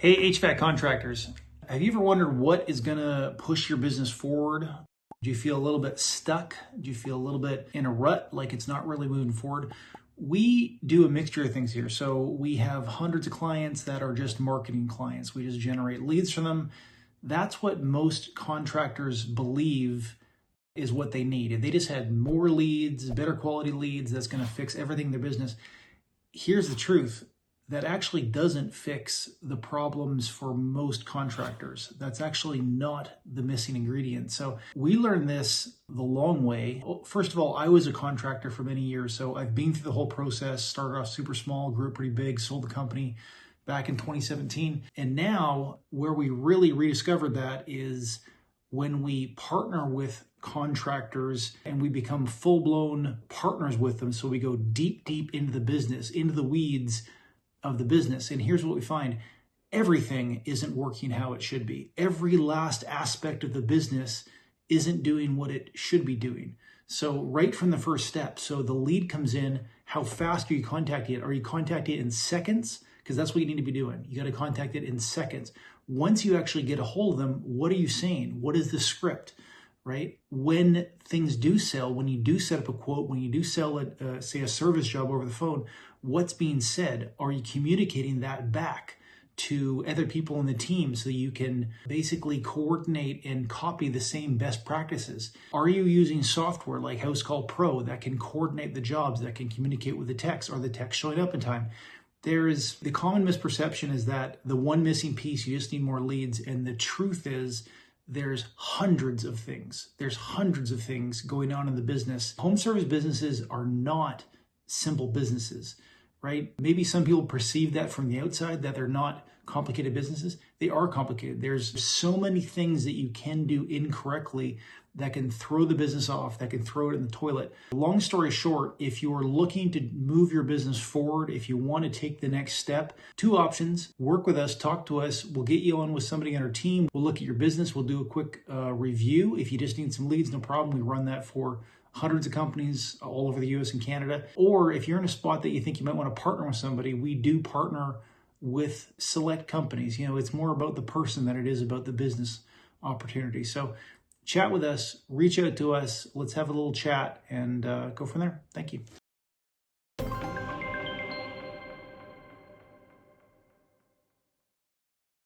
Hey, HVAC contractors, have you ever wondered what is going to push your business forward? Do you feel a little bit stuck? Do you feel a little bit in a rut, like it's not really moving forward? We do a mixture of things here. So we have hundreds of clients that are just marketing clients. We just generate leads from them. That's what most contractors believe is what they need. If they just had more leads, better quality leads, that's going to fix everything in their business. Here's the truth. That actually doesn't fix the problems for most contractors. That's actually not the missing ingredient. So we learned this the long way. First of all, I was a contractor for many years, so I've been through the whole process, started off super small, grew pretty big, sold the company back in 2017. And now where we really rediscovered that is when we partner with contractors and we become full-blown partners with them. So we go deep into the business, into the weeds of the business. And here's what we find. Everything isn't working how it should be. Every last aspect of the business isn't doing what it should be doing. So right from the first step, so the lead comes in, how fast are you contacting it? Are you contacting it in seconds? Because that's what you need to be doing. You got to contact it in seconds. Once you actually get a hold of them, what are you saying? What is the script? Right? When things do sell, when you do set up a quote, when you do sell say a service job over the phone, what's being said? Are you communicating that back to other people in the team so you can basically coordinate and copy the same best practices? Are you using software like House Call Pro that can coordinate the jobs, that can communicate with the techs? Are the techs showing up in time? The common misperception is that the one missing piece, you just need more leads. And the truth is, there's hundreds of things. There's hundreds of things going on in the business. Home service businesses are not simple businesses, right? Maybe some people perceive that from the outside, that they're not complicated businesses. They are complicated. There's so many things that you can do incorrectly that can throw the business off, that can throw it in the toilet. Long story short, if you're looking to move your business forward, if you want to take the next step, two options: work with us, talk to us. We'll get you on with somebody on our team. We'll look at your business. We'll do a quick review. If you just need some leads, no problem. We run that for hundreds of companies all over the US and Canada. Or if you're in a spot that you think you might want to partner with somebody, we do partner with select companies. It's more about the person than it is about the business opportunity. So chat with us, reach out to us, let's have a little chat and go from there. Thank you.